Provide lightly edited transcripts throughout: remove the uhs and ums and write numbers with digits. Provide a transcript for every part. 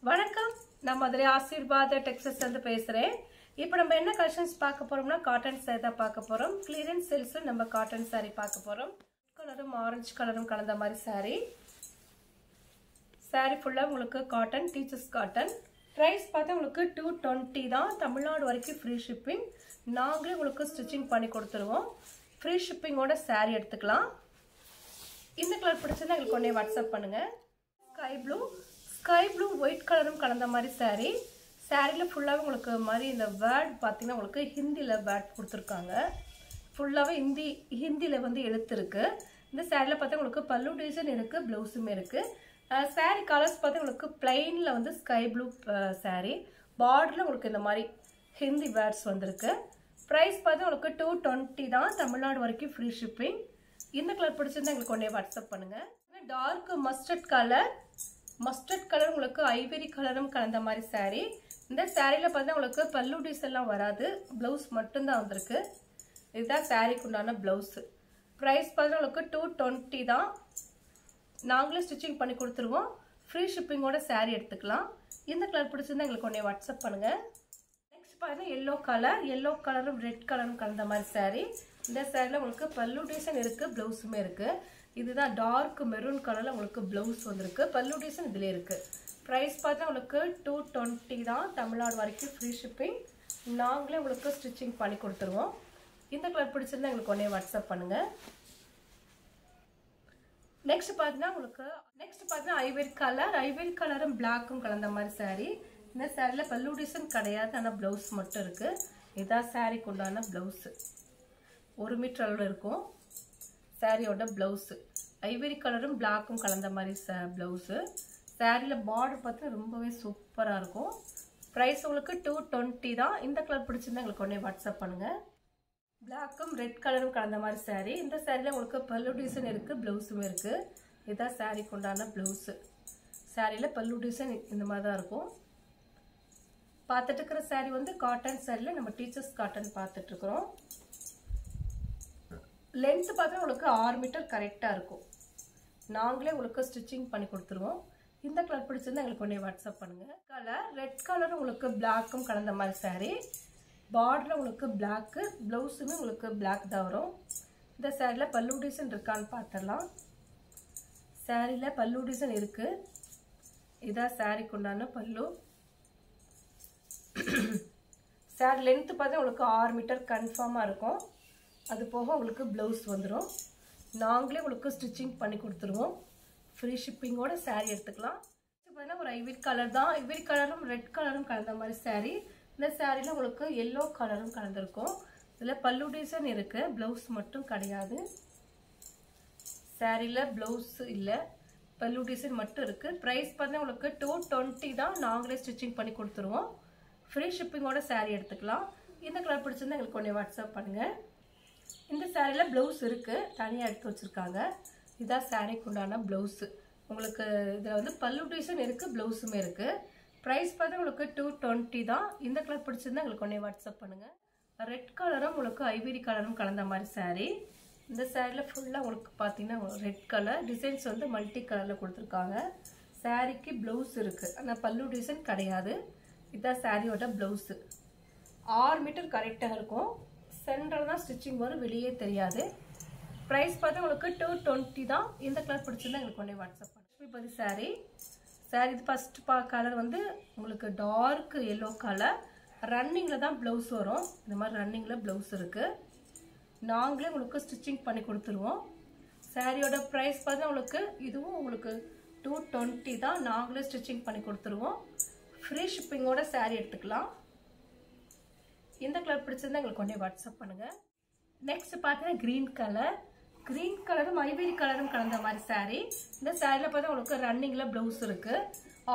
வணக்கம். நான் மதுரை ஆசீர்வாத டெக்ஸ்டைல்ஸ்ல இருந்து பேசுறேன். இப்போ நம்ம என்ன கலெக்ஷன்ஸ் பார்க்க போறோம்னா காட்டன் saree தான் பார்க்க போறோம். கிளியரன்ஸ் சேல்ஸ்ல நம்ம காட்டன் saree பார்க்க போறோம். கலரும் ஆரஞ்சு கலரும் கலந்த மாதிரி saree ஃபுல்லா உங்களுக்கு காட்டன், டீச்சர்ஸ் காட்டன். பிரைஸ் பார்த்தா உங்களுக்கு 220 தான். தமிழ்நாடு வரைக்கும் ஃப்ரீ ஷிப்பிங். நாங்களே உங்களுக்கு ஸ்டிச்சிங் பண்ணி கொடுத்துருவோம். ஃப்ரீ ஷிப்பிங்கோட saree எடுத்துக்கலாம். இந்த கலர் பிடிச்சதுன்னா எங்களுக்கு உடனே வாட்ஸ்அப் பண்ணுங்க. ஸ்கை ப்ளூ ஒயிட் கலரும் கலந்த மாதிரி சாரியில் ஃபுல்லாகவே உங்களுக்கு மாதிரி இந்த வேர்ட் பார்த்தீங்கன்னா உங்களுக்கு ஹிந்தியில் வேர்ட் கொடுத்துருக்காங்க. ஃபுல்லாகவே ஹிந்தியில் வந்து எழுத்து இருக்குது. இந்த சாரியில் பார்த்தா உங்களுக்கு பல்லு டிசைன் இருக்குது, ப்ளவுஸுமே இருக்குது. சாரீ கலர்ஸ் பார்த்தா உங்களுக்கு பிளைனில் வந்து ஸ்கை ப்ளூ சாரீ, பார்டரில் உங்களுக்கு இந்த மாதிரி ஹிந்தி வேர்ட்ஸ் வந்திருக்கு. ப்ரைஸ் பார்த்தா உங்களுக்கு 220 தான். தமிழ்நாடு வரைக்கும் ஃப்ரீ ஷிப்பிங். இந்த கலர் பிடிச்சிருந்தா எங்களுக்கு உடனே வாட்ஸ்அப் பண்ணுங்கள். டார்க் மஸ்டர்ட் கலர் உங்களுக்கு ஐவரி கலரும் கலந்த மாதிரி சாரீ. இந்த சாரியில் பார்த்தா உங்களுக்கு பல்லு டிசைன்லாம் வராது, ப்ளவுஸ் மட்டும்தான் வந்திருக்கு. இதுதான் சாரீக்கு உண்டான ப்ளவுஸு. ப்ரைஸ் பார்த்தா உங்களுக்கு 220 தான். நாங்களே ஸ்டிச்சிங் பண்ணி கொடுத்துருவோம். ஃப்ரீ ஷிப்பிங்கோட சாரீ எடுத்துக்கலாம். இந்த கலர் பிடிச்சிருந்தா எங்களுக்கு உடனே வாட்ஸ்அப் பண்ணுங்கள். நெக்ஸ்ட் பார்த்தீங்கன்னா எல்லோ கலரும் ரெட் கலரும் கலந்த மாதிரி சாரீ. இந்த சாரியில் உங்களுக்கு பல்லு டிசைன் இருக்குது, ப்ளவுஸுமே இருக்குது. இதுதான் டார்க் மெரூன் கலரில் உங்களுக்கு ப்ளவுஸ் வந்திருக்கு. பல்லு டிசைன் இதில் இருக்குது. ப்ரைஸ் பார்த்தா உங்களுக்கு 220 தான். தமிழ்நாடு வரைக்கும் ஃப்ரீ ஷிப்பிங். நாங்களே உங்களுக்கு ஸ்டிச்சிங் பண்ணி கொடுத்துருவோம். இந்த கலர் பிடிச்சிருந்தா எங்களுக்கு உடனே வாட்ஸ்அப் பண்ணுங்கள். நெக்ஸ்ட் பார்த்தீங்கன்னா ஐவரி கலரும் பிளாக்கும் கலந்த மாதிரி சாரீ. இந்த சாரியில் பல்லு டிசைன் கிடையாது, ஆனால் ப்ளவுஸ் மட்டும் இருக்குது. இதுதான் சாரீக்கு உண்டான ப்ளவுஸு. 1 மீட்டர் அளவில் இருக்கும் சாரியோட ப்ளவுஸு. ஐவரி கலரும் பிளாக்கும் கலந்த மாதிரி ப்ளவுஸு. சாரியில் பார்டர் பார்த்து ரொம்பவே சூப்பராக இருக்கும். ப்ரைஸ் உங்களுக்கு 220 தான். இந்த கலர் பிடிச்சிருந்தா எங்களுக்கு உடனே வாட்ஸ்அப் பண்ணுங்கள். பிளாக்கும் ரெட் கலரும் கலந்த மாதிரி சாரீ. இந்த சாரியில் உங்களுக்கு பல்லு டிசைன் இருக்குது, ப்ளவுஸுமே இருக்குது. இதுதான் சாரிக்கு உண்டான ப்ளவுஸு. சாரியில் பல்லு டிசைன் இந்த மாதிரி தான் இருக்கும். பார்த்துட்டு இருக்கிற சாரீ வந்து காட்டன் சாரியில் நம்ம டீச்சர்ஸ் காட்டன் பார்த்துட்ருக்குறோம். லென்த்து பார்த்தா உங்களுக்கு 6 மீட்டர் கரெக்டாக இருக்கும். நாங்களே உங்களுக்கு ஸ்டிச்சிங் பண்ணி கொடுத்துருவோம். இந்த கலர் பிடிச்சிருந்தா எங்களுக்கு உடனே வாட்ஸ்அப் பண்ணுங்கள். ரெட் கலரும் உங்களுக்கு பிளாக்கும் கலந்த மாதிரி சாரீ. பார்டரில் உங்களுக்கு பிளாக்கு, ப்ளவுஸுமே உங்களுக்கு பிளாக் தான் வரும். இந்த சாரியில் பல்லு டிசைன் இருக்கான்னு பார்த்துடலாம். சாரியில் பல்லு டிசைன் இருக்குது. இதான் சாரிக்கு உண்டான பல்லு. சாரி லென்த்து பார்த்தா உங்களுக்கு 6 மீட்டர் கன்ஃபார்மாக இருக்கும். அது போக உங்களுக்கு ப்ளவுஸ் வந்துடும். நாங்களே உங்களுக்கு ஸ்டிச்சிங் பண்ணி கொடுத்துருவோம். ஃப்ரீ ஷிப்பிங்கோட சாரீ எடுத்துக்கலாம். பார்த்தீங்கன்னா ஒரு ஐவரி கலர் தான். ஐவரி கலரும் ரெட் கலரும் கலந்த மாதிரி சாரீ. இந்த சாரியில் உங்களுக்கு எல்லோ கலரும் கலந்துருக்கும். இதில் பல்லு டிசைன் இருக்குது, ப்ளவுஸ் மட்டும் கிடையாது. சாரியில் ப்ளவுஸ் இல்லை, பல்லு டிசைன் மட்டும் இருக்குது. ப்ரைஸ் பார்த்தீங்கன்னா உங்களுக்கு 220 தான். நாங்களே ஸ்டிச்சிங் பண்ணி கொடுத்துருவோம். ஃப்ரீ ஷிப்பிங்கோட சாரீ எடுத்துக்கலாம். இந்த கலர் பிடிச்சிருந்தா எங்களுக்கு உடனே வாட்ஸ்அப் பண்ணுங்கள். இந்த சாரியில் ப்ளவுஸ் இருக்குது, தனியாக எடுத்து வச்சுருக்காங்க. இதான் சாரிக்கு உண்டான ப்ளவுஸு. உங்களுக்கு இதில் வந்து பல்லு டிசைன் இருக்குது, ப்ளவுஸுமே இருக்குது. ப்ரைஸ் பார்த்தா உங்களுக்கு 220 தான். இந்த கலர் பிடிச்சிருந்தா எங்களுக்கு உடனே வாட்ஸ்அப் பண்ணுங்கள். ரெட் கலரும் உங்களுக்கு ஐவரி கலரும் கலந்த மாதிரி சாரீ. இந்த சாரியில் ஃபுல்லாக உங்களுக்கு பார்த்தீங்கன்னா ரெட் கலர் டிசைன்ஸ் வந்து மல்டி கலரில் கொடுத்துருக்காங்க. சாரிக்கு ப்ளவுஸ் இருக்குது, ஆனால் பல்லு டிசைன் கிடையாது. இதுதான் சாரியோட ப்ளவுஸு. 6 மீட்டர் கரெக்டாக இருக்கும். சென்டர் தான் ஸ்டிச்சிங் வரும், வெளியே தெரியாது. ப்ரைஸ் பார்த்தா உங்களுக்கு 220 தான். இந்த கலர் பிடிச்சிருந்தா எங்களுக்கு உடனே வாட்ஸ்அப் பண்ணுங்க. சாரீ இது ஃபஸ்ட்டு கலர் வந்து உங்களுக்கு டார்க் எல்லோ கலர். ரன்னிங்கில் தான் ப்ளவுஸ் வரும். இந்த மாதிரி ரன்னிங்கில் ப்ளவுஸ் இருக்குது. நாங்களே உங்களுக்கு ஸ்டிச்சிங் பண்ணி கொடுத்துருவோம். சாரியோட ப்ரைஸ் பார்த்தா உங்களுக்கு இதுவும் உங்களுக்கு 220 தான். நாங்களே ஸ்டிச்சிங் பண்ணி கொடுத்துருவோம். ஃப்ரீ ஷிப்பிங்கோட சாரீ எடுத்துக்கலாம். இந்த கலர் பிடிச்சிருந்தா எங்களுக்கு உடனே வாட்ஸ்அப் பண்ணுங்கள். நெக்ஸ்ட் பார்த்தீங்கன்னா க்ரீன் கலரும் ஐவரி கலரும் கலந்த மாதிரி சாரீ. இந்த சாரியில் பார்த்தா உங்களுக்கு ரன்னிங்கில் ப்ளவுஸ் இருக்குது.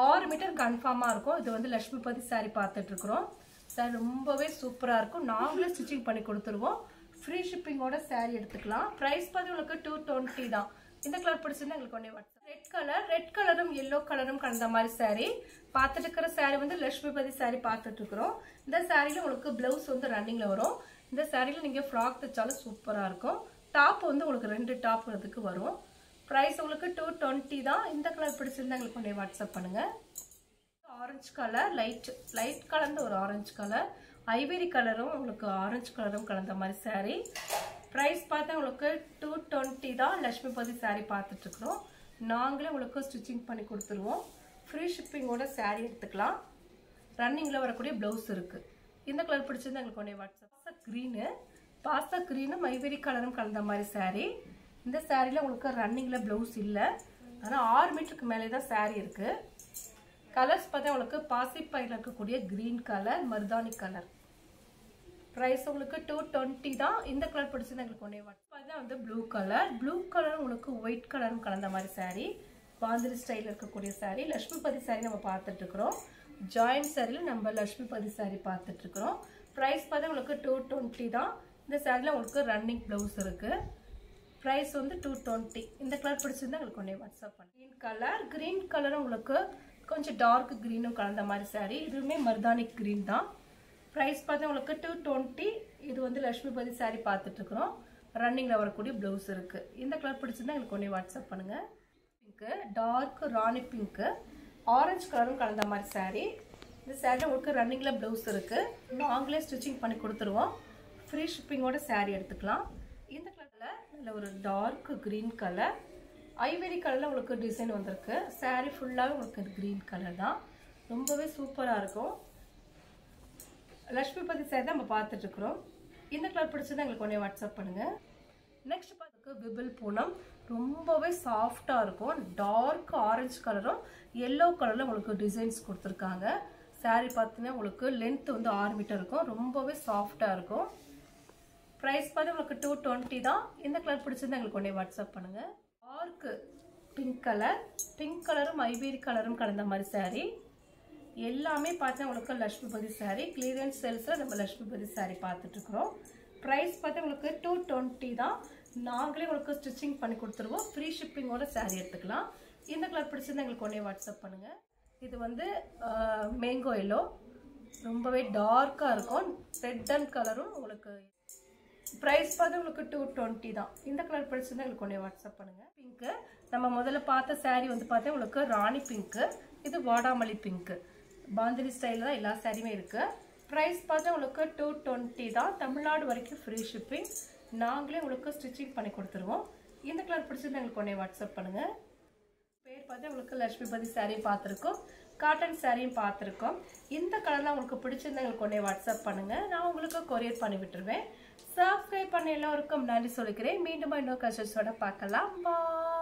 6 மீட்டர் கன்ஃபார்மாக இருக்கும். இது வந்து லட்சுமிபதி சாரீ பார்த்துட்ருக்குறோம். சாரி ரொம்பவே சூப்பராக இருக்கும். நாங்களே ஸ்டிச்சிங் பண்ணி கொடுத்துருவோம். ஃப்ரீ ஷிப்பிங்கோட சாரீ எடுத்துக்கலாம். ப்ரைஸ் பார்த்து உங்களுக்கு 220 தான். இந்த கலர் பிடிச்சிருந்தா எங்களுக்கு உடனே வாட்ஸ்அப். ரெட் கலரும் எல்லோ கலரும் கலந்த மாதிரி சாரீ. பார்த்துட்டு இருக்கிற சாரீ வந்து லட்சுமிபதி சாரீ பார்த்துட்ருக்குறோம். இந்த சாரியில் உங்களுக்கு ப்ளவுஸ் வந்து ரன்னிங்கில் வரும். இந்த சாரியில் நீங்கள் ஃப்ராக் தைச்சாலும் சூப்பராக இருக்கும். டாப் வந்து உங்களுக்கு 2 டாப் அதுக்கு வரும். ப்ரைஸ் உங்களுக்கு 220 தான். இந்த கலர் பிடிச்சிருந்தா எங்களுக்கு உடனே வாட்ஸ்அப் பண்ணுங்கள். ஆரஞ்சு கலர் லைட் கலந்த ஒரு ஆரஞ்சு கலர், ஐவரி கலரும் உங்களுக்கு ஆரஞ்சு கலரும் கலந்த மாதிரி saree. ப்ரைஸ் பார்த்தா உங்களுக்கு 220 தான். லட்சுமிபதி saree பார்த்துட்டு இருக்கிறோம். நாங்களே உங்களுக்கு ஸ்டிச்சிங் பண்ணி கொடுத்துருவோம். ஃப்ரீ ஷிப்பிங்கோட saree எடுத்துக்கலாம். ரன்னிங்கில் வரக்கூடிய ப்ளவுஸ் இருக்குது. இந்த கலர் பிடிச்சிருந்தா எங்களுக்கு உடனே வாட்ஸ்அப். பாஸ்தா க்ரீனும் ஐவரி கலரும் கலந்த மாதிரி saree. இந்த சாரியில் உங்களுக்கு ரன்னிங்கில் ப்ளவுஸ் இல்லை, ஆனால் 6 மீட்டருக்கு மேலே தான் saree இருக்குது. கலர்ஸ் பார்த்தா உங்களுக்கு பாசிப்பயில இருக்கக்கூடிய க்ரீன் கலர், மருதாணி கலர். ப்ரைஸ் உங்களுக்கு 220 தான். இந்த கலர் பிடிச்சது எங்களுக்கு ஒன்றே வாட்ஸ்அப். பார்த்தா வந்து ப்ளூ கலர் உங்களுக்கு ஒயிட் கலரும் கலந்த மாதிரி saree. பாந்திரி ஸ்டைலில் இருக்கக்கூடிய saree. லட்சுமிபதி saree நம்ம பார்த்துட்ருக்குறோம். ஜாயின்ட் சாரியில் நம்ம லட்சுமிபதி saree பார்த்துட்ருக்குறோம். ப்ரைஸ் பார்த்தா உங்களுக்கு 220 தான். இந்த சாரியில் உங்களுக்கு ரன்னிங் ப்ளவுஸ் இருக்குது. ப்ரைஸ் வந்து 220. இந்த கலர் பிடிச்சிருந்தா உங்களுக்கு ஒன்றே வாட்ஸ்அப் பண்ணு. க்ரீன் கலரும் உங்களுக்கு கொஞ்சம் டார்க் க்ரீனும் கலந்த மாதிரி saree. இதுவுமே மருதாணி க்ரீன் தான். ப்ரைஸ் பார்த்தா உங்களுக்கு 220. இது வந்து லட்சுமிபதி saree பார்த்துட்ருக்குறோம். ரன்னிங்கில் வரக்கூடிய ப்ளவுஸ் இருக்குது. இந்த கலர் பிடிச்சிருந்தா எங்களுக்கு ஒன்றே வாட்ஸ்அப் பண்ணுங்கள். பிங்க்கு, டார்க் ராணி பிங்க்கு, ஆரஞ்சு கலரும் கலந்த மாதிரி saree. இந்த saree உங்களுக்கு ரன்னிங்கில் ப்ளவுஸ் இருக்குது. நாங்களே ஸ்டிச்சிங் பண்ணி கொடுத்துருவோம். ஃப்ரீ ஷிப்பிங்கோட saree எடுத்துக்கலாம். இந்த கலரில் நல்ல ஒரு டார்க் க்ரீன் கலர், ஐவரி கலரில் உங்களுக்கு டிசைன் வந்திருக்கு. saree ஃபுல்லாகவே உங்களுக்கு க்ரீன் கலர் தான். ரொம்பவே சூப்பராக இருக்கும். லட்சுமிபதி saree தான் நம்ம பார்த்துட்ருக்குறோம். இந்த கலர் பிடிச்சது எங்களுக்கு ஒன்றே வாட்ஸ்அப் பண்ணுங்கள். நெக்ஸ்ட் பார்த்துக்கு விபிள் பூனம். ரொம்பவே சாஃப்டாக இருக்கும். டார்க் ஆரஞ்சு கலரும் எல்லோ கலரில் உங்களுக்கு டிசைன்ஸ் கொடுத்துருக்காங்க. saree பார்த்தீங்கன்னா உங்களுக்கு லென்த் வந்து 6 மீட்டர் இருக்கும். ரொம்பவே சாஃப்டாக இருக்கும். ப்ரைஸ் பார்த்து உங்களுக்கு 220 தான். இந்த கலர் பிடிச்சிருந்தா எங்களுக்கு ஒன்றே வாட்ஸ்அப் பண்ணுங்கள். டார்க் பிங்க் கலரும் ஐவரி கலரும் கலந்த மாதிரி saree. எல்லாமே பார்த்தா உங்களுக்கு லட்சுமிபதி saree. கிளியரன்ஸ் சேல்ஸில் நம்ம லட்சுமிபதி saree பார்த்துட்ருக்குறோம். ப்ரைஸ் பார்த்தா உங்களுக்கு 220 தான். நாங்களே உங்களுக்கு ஸ்டிச்சிங் பண்ணி கொடுத்துருவோம். ஃப்ரீ ஷிப்பிங்கோட saree எடுத்துக்கலாம். இந்த கலர் பிடிச்சிருந்தா எங்களுக்கு ஒன்றே வாட்ஸ்அப் பண்ணுங்கள். இது வந்து மேங்கோ எல்லோ, ரொம்பவே டார்க்காக இருக்கும். ரெட் அண்ட் கலரும் உங்களுக்கு. ப்ரைஸ் பார்த்து உங்களுக்கு 220 தான். இந்த கலர் பிடிச்சிருந்தா எங்களுக்கு ஒன்றே வாட்ஸ்அப் பண்ணுங்கள். பிங்க்கு, நம்ம முதல்ல பார்த்த saree வந்து பார்த்தா உங்களுக்கு ராணி பிங்க்கு. இது வாடாமல்லி பிங்க்கு. பாந்திரி ஸ்டைலில் தான் எல்லா சாரியுமே இருக்குது. ப்ரைஸ் பார்த்தா உங்களுக்கு 220 தான். தமிழ்நாடு வரைக்கும் ஃப்ரீ ஷிப்பிங். நாங்களே உங்களுக்கு ஸ்டிச்சிங் பண்ணி கொடுத்துருவோம். இந்த கலர் பிடிச்சிருந்தா எங்களுக்கு ஒன்றே வாட்ஸ்அப் பண்ணுங்கள். பேர் பார்த்தா உங்களுக்கு லட்சுமிபதி saree பார்த்துருக்கோம். காட்டன் சாரியும் பார்த்துருக்கோம். இந்த கலர்லாம் உங்களுக்கு பிடிச்சிருந்தா எங்களுக்கு ஒன்றே வாட்ஸ்அப் பண்ணுங்கள். நான் உங்களுக்கு கொரியர் பண்ணி விட்டுருவேன். சப்ஸ்கிரைப் பண்ண எல்லோருக்கும் நன்றி சொல்லிக்கிறேன். மீண்டும் இன்னொரு கலெக்ஷன்ஸோட பார்க்கலாம். பாய்.